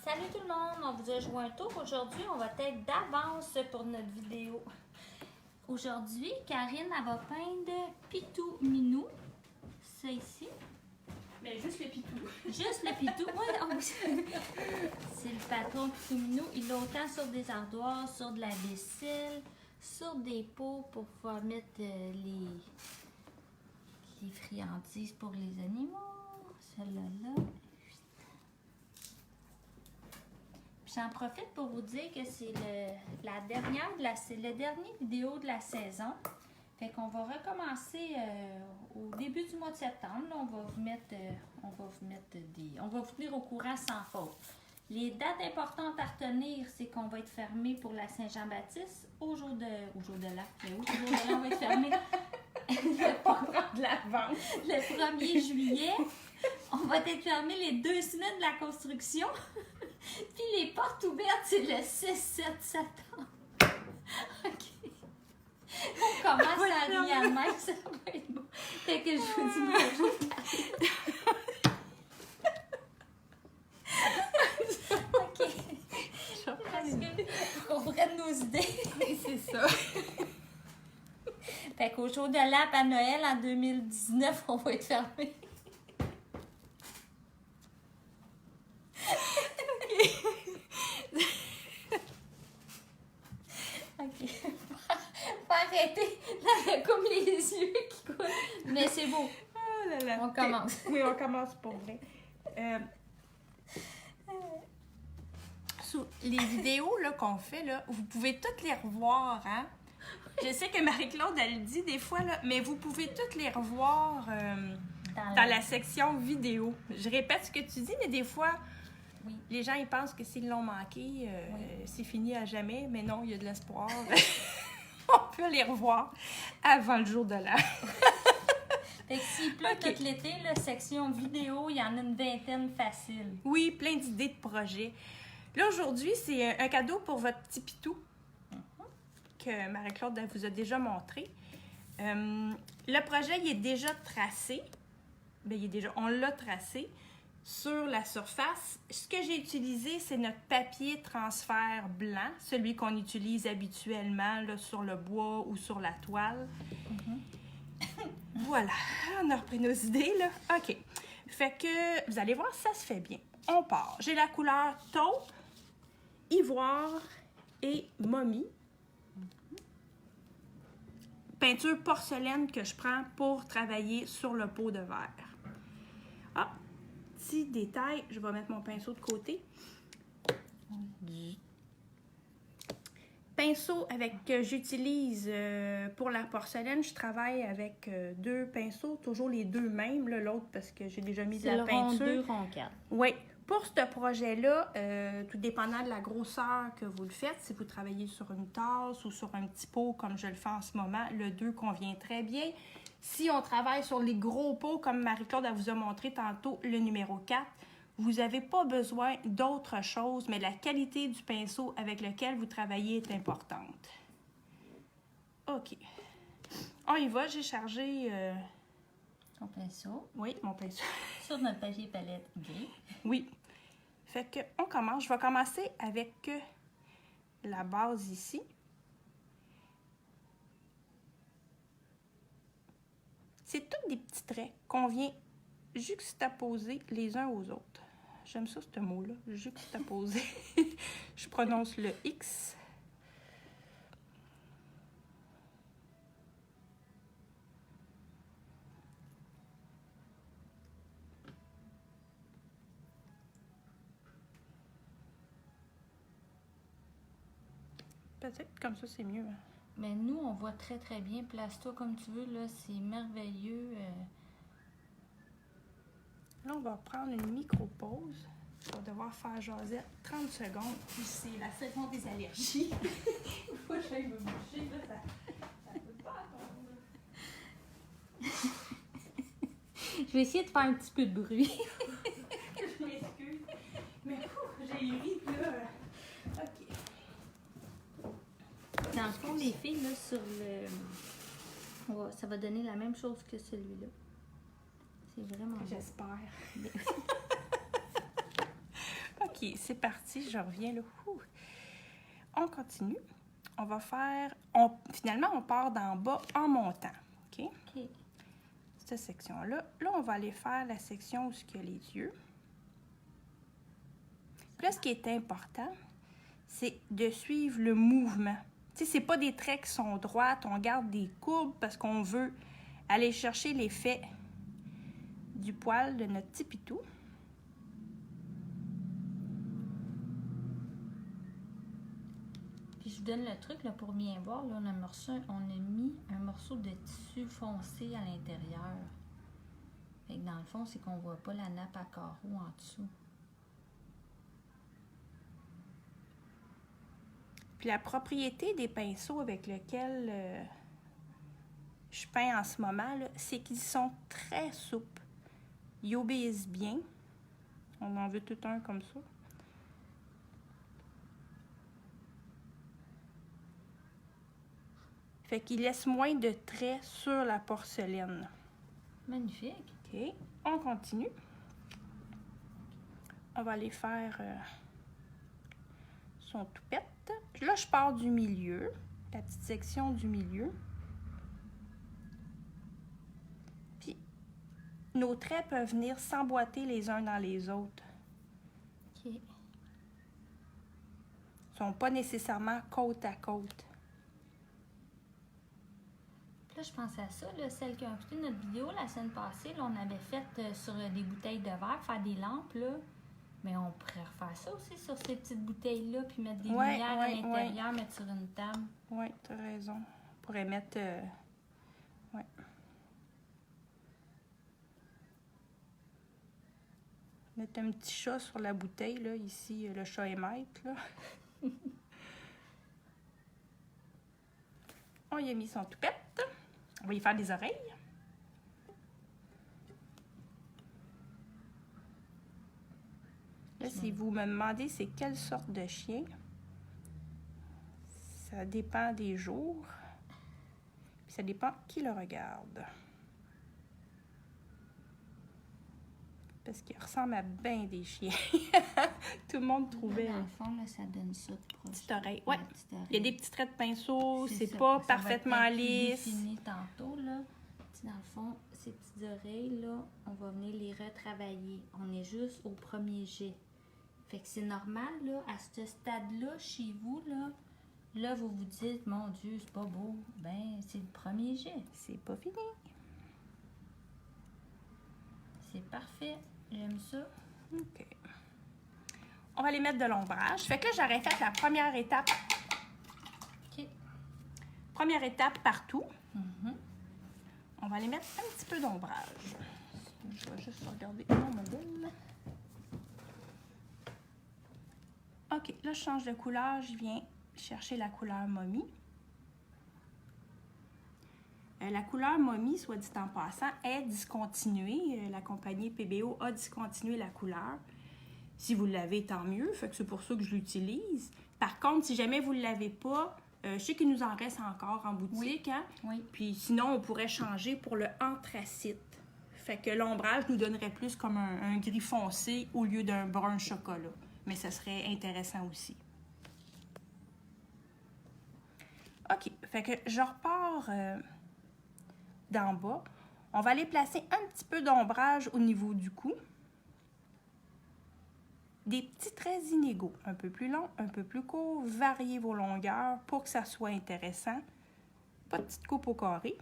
Salut tout le monde, on vous a joué un tour. Aujourd'hui, on va être d'avance pour notre vidéo. Aujourd'hui, Karine, elle va peindre Pitou Minou. C'est ici. Mais juste le pitou. Juste le Pitou. Oui, c'est le patron Pitou Minou. Il l'a autant sur des ardoises, sur de la vaisselle, sur des pots pour pouvoir mettre les friandises pour les animaux. Celle-là. J'en profite pour vous dire que c'est le dernier vidéo de la saison. Fait qu'on va recommencer au début du mois de septembre. Là, on va vous tenir au courant sans faute. Les dates importantes à retenir, c'est qu'on va être fermé pour la Saint-Jean-Baptiste au jour de l'an. Au jour de l'an, on va être fermé le 1er juillet. On va être fermé les 2 semaines de la construction. Puis les portes ouvertes, c'est le 6-7 septembre. OK. On commence à rire à même, ça va être beau. Fait que je vous dis bonjour. OK. On prenne nos idées. Oui, c'est ça. Fait qu'au jour de l'App à Noël en 2019, on va être fermé. OK. Faut arrêter. Là, comme les yeux qui coulent. Mais c'est beau. Oh là là. On commence. Oui, on commence pour vrai. Les vidéos là, qu'on fait, là, vous pouvez toutes les revoir, hein? Je sais que Marie-Claude, elle le dit des fois, là, mais vous pouvez toutes les revoir dans la section vidéo. Je répète ce que tu dis, mais des fois, oui. Les gens ils pensent que s'ils l'ont manqué, c'est fini à jamais, mais non, il y a de l'espoir. On peut les revoir avant le jour de l'an. Fait que s'il pleut tout l'été, la section vidéo, il y en a une vingtaine facile. Oui, plein d'idées de projets. Là, aujourd'hui, c'est un cadeau pour votre petit pitou que Marie-Claude vous a déjà montré. Le projet, il est déjà tracé. Bien, on l'a tracé sur la surface. Ce que j'ai utilisé, c'est notre papier transfert blanc, celui qu'on utilise habituellement là, sur le bois ou sur la toile. Voilà, on a repris nos idées, là. OK. Fait que, vous allez voir, ça se fait bien. On part. J'ai la couleur taupe, ivoire et momie. Peinture porcelaine que je prends pour travailler sur le pot de verre. Ah, petit détail, je vais mettre mon pinceau de côté. Pinceau que j'utilise pour la porcelaine, je travaille avec 2 pinceaux, toujours les 2 mêmes, l'autre parce que j'ai déjà mis de la peinture. C'est le rond 2, rond 4. Oui. Pour ce projet-là, tout dépendant de la grosseur que vous le faites, si vous travaillez sur une tasse ou sur un petit pot comme je le fais en ce moment, le 2 convient très bien. Si on travaille sur les gros pots, comme Marie-Claude vous a montré tantôt, le numéro 4, vous n'avez pas besoin d'autre chose, mais la qualité du pinceau avec lequel vous travaillez est importante. OK. On y va, j'ai chargé... Ton pinceau. Oui, mon pinceau. Sur notre papier palette gris. Oui. Fait que on commence. Je vais commencer avec la base ici. C'est tous des petits traits qu'on vient juxtaposer les uns aux autres. J'aime ça, ce mot-là, juxtaposer. Je prononce le X. Peut-être comme ça, c'est mieux. Mais nous, on voit très très bien. Place-toi comme tu veux, là, c'est merveilleux. Là, on va prendre une micro-pause. Je vais devoir faire jaser 30 secondes. Puis c'est la saison des allergies. Il faut que j'aille me boucher, là, ça peut pas attendre. Je vais essayer de faire un petit peu de bruit. Je m'excuse. Mais j'ai ri, là. OK. Dans le fond, les filles, là, sur le... Ouais, ça va donner la même chose que celui-là. C'est vraiment beau. J'espère. OK. OK, c'est parti, je reviens là. Ouh. On continue. On va faire... Finalement, on part d'en bas en montant. OK? OK. Cette section-là. Là, on va aller faire la section où il y a les yeux. Puis là, ce qui est important, c'est de suivre le mouvement. Tu sais, c'est pas des traits qui sont droites, on garde des courbes parce qu'on veut aller chercher l'effet du poil de notre petit pitou. Puis je vous donne le truc là, pour bien voir. Là, on a mis un morceau de tissu foncé à l'intérieur. Fait que dans le fond, c'est qu'on voit pas la nappe à carreaux en dessous. Puis la propriété des pinceaux avec lesquels je peins en ce moment, c'est qu'ils sont très souples. Ils obéissent bien. On en veut tout un comme ça. Fait qu'ils laissent moins de traits sur la porcelaine. Magnifique. OK. On continue. On va aller faire son toupette. Là, je pars du milieu, la petite section du milieu. Puis, nos traits peuvent venir s'emboîter les uns dans les autres. OK. Ils ne sont pas nécessairement côte à côte. Puis là, je pense à ça, là, celle qui a écouté notre vidéo la semaine passée, là, on avait fait sur des bouteilles de verre, faire des lampes, là. Mais on pourrait refaire ça aussi sur ces petites bouteilles-là, puis mettre des lumières à l'intérieur, mettre sur une table. Oui, tu as raison. On pourrait mettre... ouais. Mettre un petit chat sur la bouteille, là. Ici, le chat est maître, là. On y a mis son toupette. On va y faire des oreilles. Là, si vous me demandez c'est quelle sorte de chien, ça dépend des jours. Puis ça dépend qui le regarde. Parce qu'il ressemble à bien des chiens. Tout le monde trouvait. Dans le fond, là, ça donne ça. Petite oreille. Ouais. Il y a des petits traits de pinceau, c'est ça. pas Ça parfaitement va être lisse. défini tantôt, là. Dans le fond, ces petites oreilles-là, on va venir les retravailler. On est juste au premier jet. Fait que c'est normal, là, à ce stade-là, chez vous, là, vous vous dites, mon Dieu, c'est pas beau. Ben, c'est le premier jet. C'est pas fini. C'est parfait. J'aime ça. OK. On va les mettre de l'ombrage. Fait que là, j'aurais fait la première étape. OK. Première étape partout. Mhm. On va aller mettre un petit peu d'ombrage. Je vais juste regarder mon modèle. OK, là, je change de couleur. Je viens chercher la couleur momie. La couleur momie, soit dit en passant, est discontinuée. La compagnie PBO a discontinué la couleur. Si vous l'avez, tant mieux. Fait que c'est pour ça que je l'utilise. Par contre, si jamais vous ne l'avez pas, je sais qu'il nous en reste encore en boutique. Oui. Hein? Oui. Puis sinon, on pourrait changer pour le anthracite. Fait que l'ombrage nous donnerait plus comme un gris foncé au lieu d'un brun chocolat. Mais ça serait intéressant aussi. OK. Fait que je repars d'en bas. On va aller placer un petit peu d'ombrage au niveau du cou. Des petits traits inégaux, un peu plus longs, un peu plus courts. Variez vos longueurs pour que ça soit intéressant. Pas de petite coupe au carré.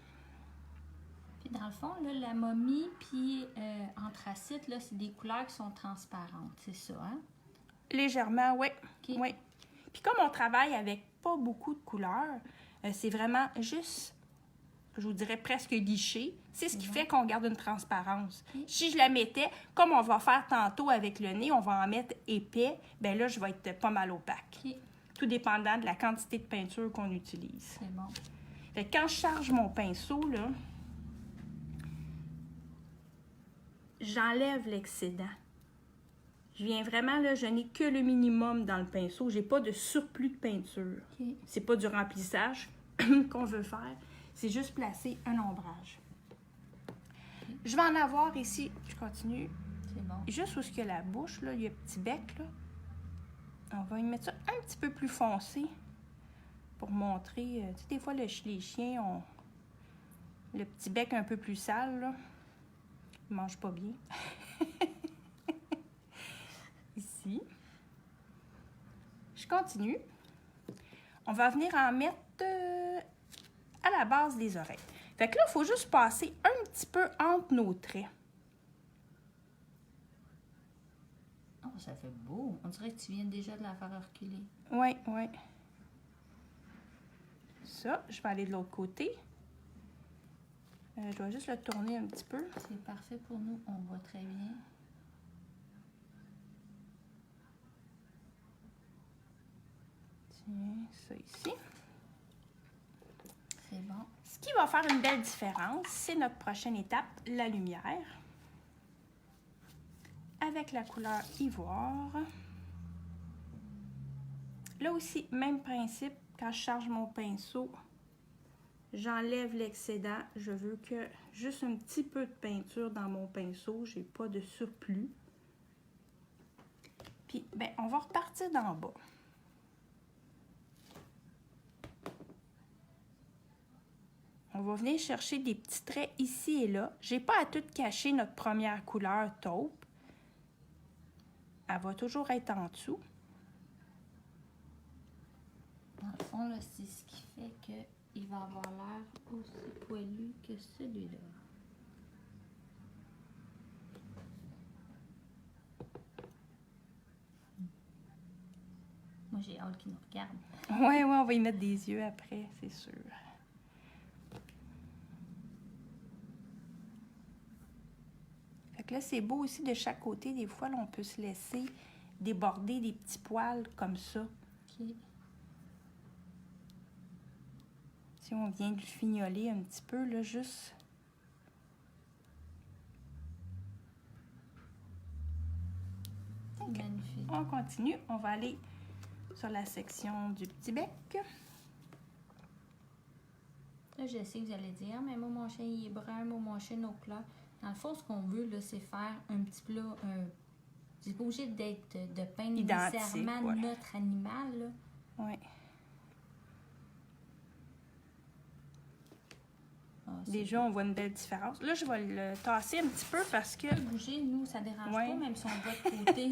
Puis dans le fond, là, la momie puis anthracite, là, c'est des couleurs qui sont transparentes, c'est ça, hein? Légèrement, oui. OK. Oui. Puis comme on travaille avec pas beaucoup de couleurs, c'est vraiment juste, je vous dirais presque liché. C'est ce qui fait qu'on garde une transparence. OK. Si je la mettais, comme on va faire tantôt avec le nez, on va en mettre épais, bien là, je vais être pas mal opaque. OK. Tout dépendant de la quantité de peinture qu'on utilise. C'est bon. Fait que quand je charge mon pinceau, là, j'enlève l'excédent. Je viens vraiment, là, je n'ai que le minimum dans le pinceau. J'ai pas de surplus de peinture. OK. C'est pas du remplissage qu'on veut faire. C'est juste placer un ombrage. Je vais en avoir ici, je continue, C'est bon. juste où il y a la bouche, là, il y a un petit bec, là. On va y mettre ça un petit peu plus foncé pour montrer. Tu sais, des fois, les chiens ont le petit bec un peu plus sale, là. Ils mangent pas bien. Ici. Je continue. On va venir en mettre à la base des oreilles. Fait que là, il faut juste passer un petit peu entre nos traits. Oh, ça fait beau. On dirait que tu viens déjà de la faire reculer. Oui, oui. Ça, je vais aller de l'autre côté. Je dois juste le tourner un petit peu. C'est parfait pour nous. On voit très bien. Tiens, ça ici. C'est bon. Ce qui va faire une belle différence, c'est notre prochaine étape, la lumière. Avec la couleur ivoire. Là aussi, même principe, quand je charge mon pinceau, j'enlève l'excédent. Je veux que juste un petit peu de peinture dans mon pinceau. J'ai pas de surplus. Puis, ben, on va repartir d'en bas. On va venir chercher des petits traits ici et là. J'ai pas à tout cacher notre première couleur taupe. Elle va toujours être en dessous. Dans le fond, là, c'est ce qui fait qu'il va avoir l'air aussi poilu que celui-là. Moi, j'ai hâte qu'il nous regarde. Ouais, on va y mettre des yeux après, c'est sûr. Fait que là, c'est beau aussi de chaque côté. Des fois, là, on peut se laisser déborder des petits poils comme ça. OK. Si on vient de fignoler un petit peu, là, juste... Okay. Magnifique. On continue. On va aller sur la section du petit bec. Là, je sais que vous allez dire, mais moi, mon chien, il est brun, moi, mon chien, nos plats. Dans le fond, ce qu'on veut, là, c'est faire un petit plat. C'est pas obligé d'être de peindre nécessairement notre animal, là. Oui. Ah, déjà, on voit une belle différence. Là, je vais le tasser un petit peu parce que... Bouger, nous, ça dérange pas, même si on va de côté.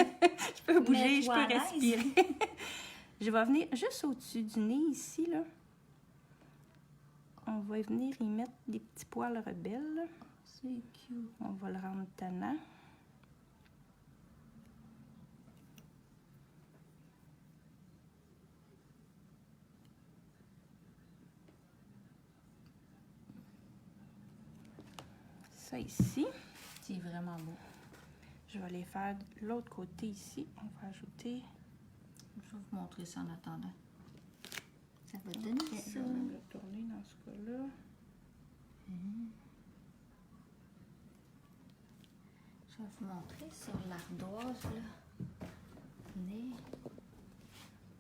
Je peux bouger, je Mets-toi peux à respirer. Je vais venir juste au-dessus du nez ici, là. On va venir y mettre des petits poils rebelles. C'est cute. On va le rendre tannant. Ça ici. C'est vraiment beau. Je vais les faire de l'autre côté ici. On va ajouter... Je vais vous montrer ça en attendant. Ça va donner ça. Je vais même le tourner dans ce cas-là. Je vais vous montrer sur l'ardoise, là. Venez.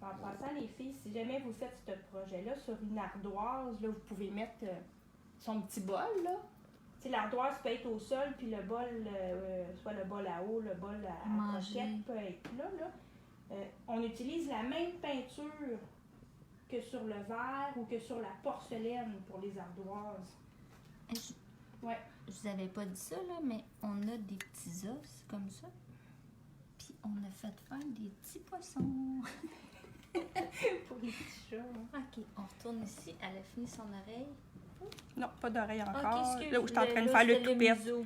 En passant, les filles, si jamais vous faites ce projet-là sur une ardoise, là, vous pouvez mettre son petit bol, là. Tu sais, l'ardoise peut être au sol, puis le bol, soit le bol à eau, le bol à croquette peut être là, là. On utilise la même peinture que sur le verre ou que sur la porcelaine pour les ardoises. Ouais. Je vous avais pas dit ça, là, mais on a des petits os comme ça. Puis on a fait faire des petits poissons. Pour les petits chats. Hein. OK, on retourne ici. Elle a fini son oreille. Non, pas d'oreille encore. Okay, là où je suis en train de faire le toupette. museau.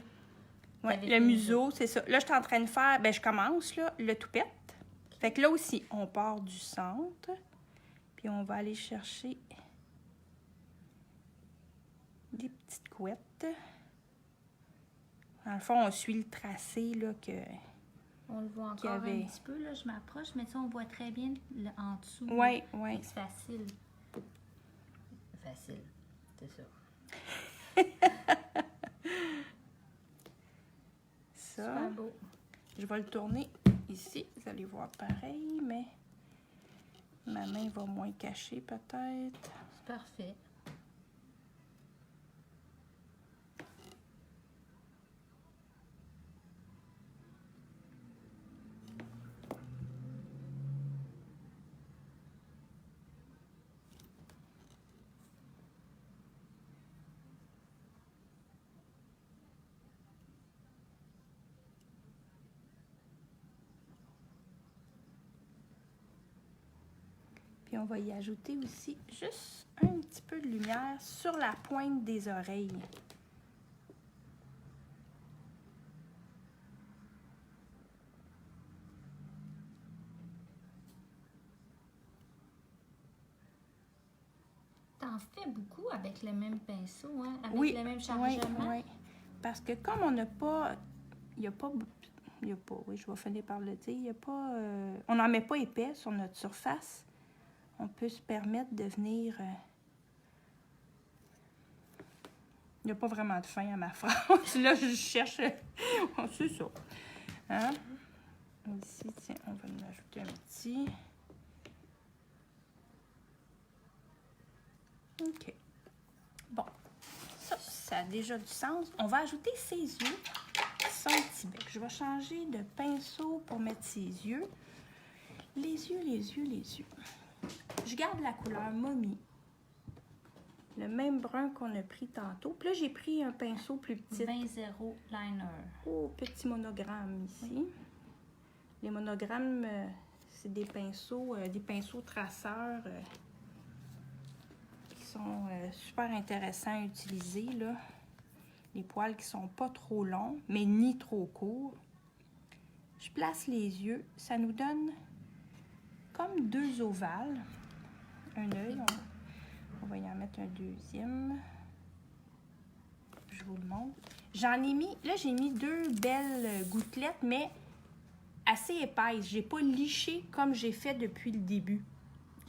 Oui, le museau, c'est ça. Là, je suis en train de faire, ben je commence, là, le toupette. Fait que là aussi, on part du centre. Puis on va aller chercher des petites couettes. Dans le fond, on suit le tracé, là, que... On le voit encore un petit peu, là. Je m'approche, mais ça, on voit très bien en dessous. Oui, oui. C'est facile. Facile, c'est ça. Ça, super beau. je vais le tourner ici. Vous allez voir pareil, mais ma main va moins cacher peut-être. C'est parfait. Puis on va y ajouter aussi juste un petit peu de lumière sur la pointe des oreilles. T'en fais beaucoup avec le même pinceau, hein? Avec Oui, le même chargement? oui. Parce que comme on n'a pas... Il n'y a pas... oui, je vais finir par le dire. Il y a pas... on n'en met pas épais sur notre surface. On peut se permettre de venir... il n'y a pas vraiment de fin à ma phrase. Là, je cherche... c'est ça. Hein? Ici, tiens, on va en ajouter un petit... OK. Bon, ça a déjà du sens. On va ajouter ses yeux, son petit bec. Je vais changer de pinceau pour mettre ses yeux. Les yeux, les yeux, les yeux. Je garde la couleur momie. Le même brun qu'on a pris tantôt. Puis là, j'ai pris un pinceau plus petit. 20-0 liner. Oh, petit monogramme ici. Oui. Les monogrammes, c'est des pinceaux traceurs qui sont super intéressants à utiliser, là. Les poils qui sont pas trop longs, mais ni trop courts. Je place les yeux. Ça nous donne comme deux ovales. Un œil. On va y en mettre un deuxième. Je vous le montre. J'en ai mis... Là, j'ai mis deux belles gouttelettes, mais assez épaisses. J'ai pas liché comme j'ai fait depuis le début.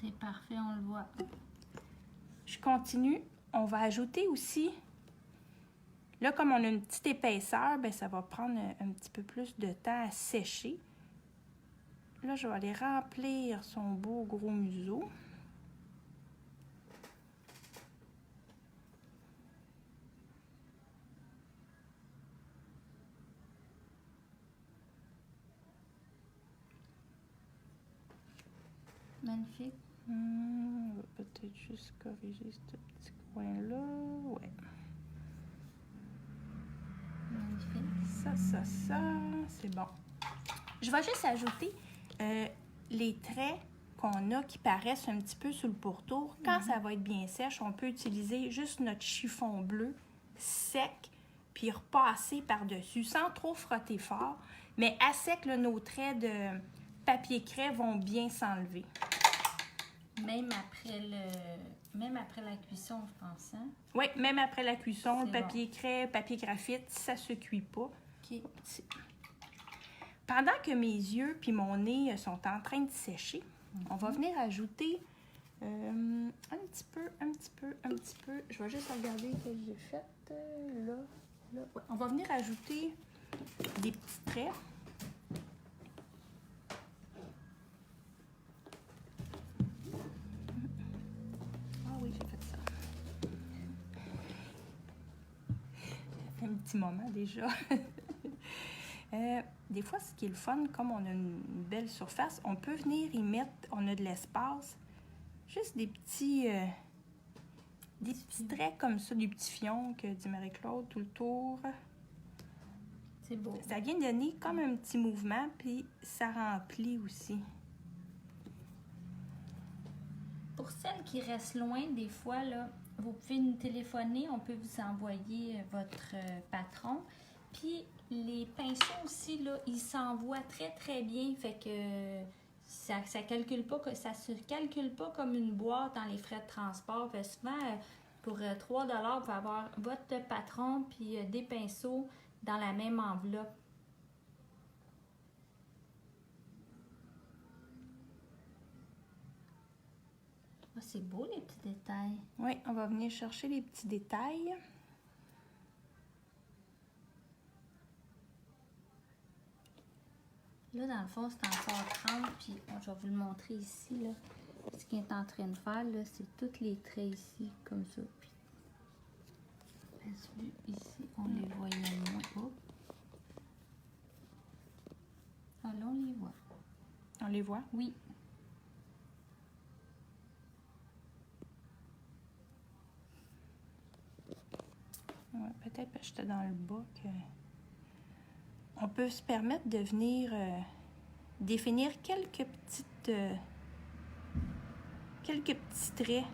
C'est parfait, on le voit. Je continue. On va ajouter aussi... Là, comme on a une petite épaisseur, bien, ça va prendre un petit peu plus de temps à sécher. Là, je vais aller remplir son beau gros museau. Magnifique. On va peut-être juste corriger ce petit coin-là. Ouais. Magnifique. Ça, c'est bon. Je vais juste ajouter les traits qu'on a qui paraissent un petit peu sur le pourtour. Quand ça va être bien sèche, on peut utiliser juste notre chiffon bleu sec puis repasser par-dessus sans trop frotter fort. Mais à sec, là, nos traits de papier craie vont bien s'enlever. Même après la cuisson, je pense, hein? Oui, même après la cuisson, le C'est papier craie, papier graphite, ça se cuit pas. OK. Pendant que mes yeux puis mon nez sont en train de sécher, on va venir ajouter un petit peu. Je vais juste regarder ce que j'ai fait. Là. Ouais. On va venir ajouter des petits traits. Ah oui, j'ai fait ça. Ça fait un petit moment déjà. Des fois, ce qui est le fun, comme on a une belle surface, on peut venir y mettre, on a de l'espace, juste des petits traits comme ça, des petits fions que dit Marie-Claude tout le tour. C'est beau. Ça vient donner comme un petit mouvement, puis ça remplit aussi. Pour celles qui restent loin, des fois, là, vous pouvez nous téléphoner, on peut vous envoyer votre patron. Puis les pinceaux aussi, là, ils s'envoient très, très bien. Fait que ça calcule pas, ça se calcule pas comme une boîte dans les frais de transport. Fait que souvent, pour 3 $, vous pouvez avoir votre patron puis des pinceaux dans la même enveloppe. Ah, c'est beau les petits détails. Oui, on va venir chercher les petits détails. Là, dans le fond, c'est encore 30, puis je vais vous le montrer ici, là. Ce qu'il est en train de faire, là, c'est tous les traits ici, comme ça. Puis, ici, on les voyait moins. Oh. Ah, là, on les voit. On les voit? Oui. Ouais, peut-être parce que j'étais dans le bas que... On peut se permettre de venir définir quelques petites quelques petits traits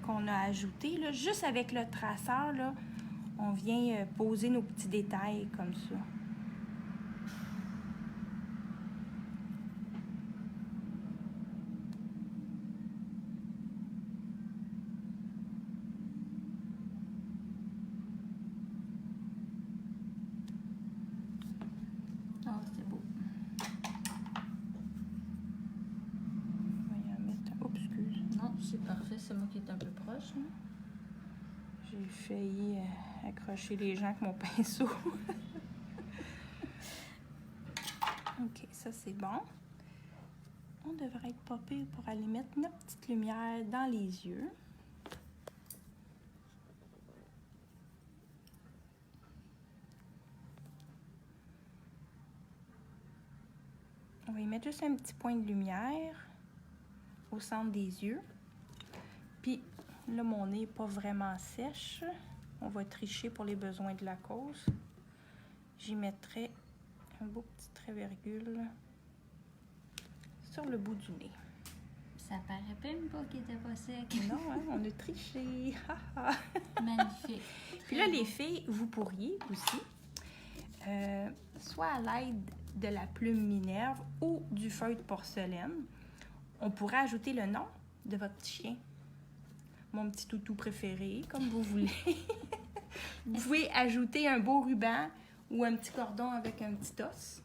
qu'on a ajoutés. Là. Juste avec le traceur, là, on vient poser nos petits détails comme ça. Oh, c'est beau. On va y en mettre... Oups, excuse. Non, c'est parfait. C'est moi qui est un peu proche. Hein? J'ai failli accrocher les gens avec mon pinceau. OK, ça c'est bon. On devrait être pas pire pour aller mettre notre petite lumière dans les yeux. On va y mettre juste un petit point de lumière au centre des yeux. Puis là, mon nez n'est pas vraiment sèche. On va tricher pour les besoins de la cause. J'y mettrai un beau petit trait virgule sur le bout du nez. Ça paraît même pas qu'il était pas sec. Non, hein, on a triché. Magnifique. Puis là, les filles, vous pourriez aussi, soit à l'aide de la plume Minerve ou du feuille de porcelaine, on pourrait ajouter le nom de votre petit chien. Mon petit toutou préféré, comme vous voulez. Vous pouvez ajouter un beau ruban ou un petit cordon avec un petit os.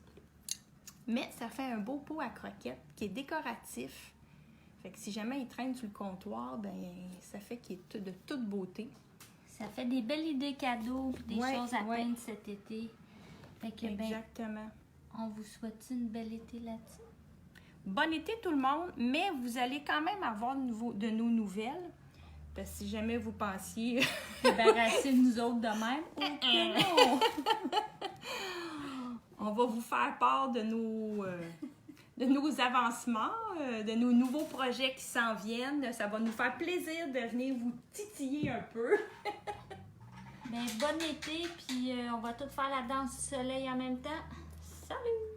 Mais ça fait un beau pot à croquettes qui est décoratif. Fait que si jamais il traîne sur le comptoir, ben ça fait qu'il est de toute beauté. Ça fait des belles idées cadeaux et des Ouais, choses à ouais. peindre cet été. Fait que, Exactement. on vous souhaite une belle été là-dessus. Bon été tout le monde, mais vous allez quand même avoir de nos nouvelles. Parce que si jamais vous pensiez... Débarrasser nous autres de même. Oh que non! On va vous faire part de nos avancements, de nos nouveaux projets qui s'en viennent. Ça va nous faire plaisir de venir vous titiller un peu. Ben, bon été, puis on va tous faire la danse du soleil en même temps. Salut!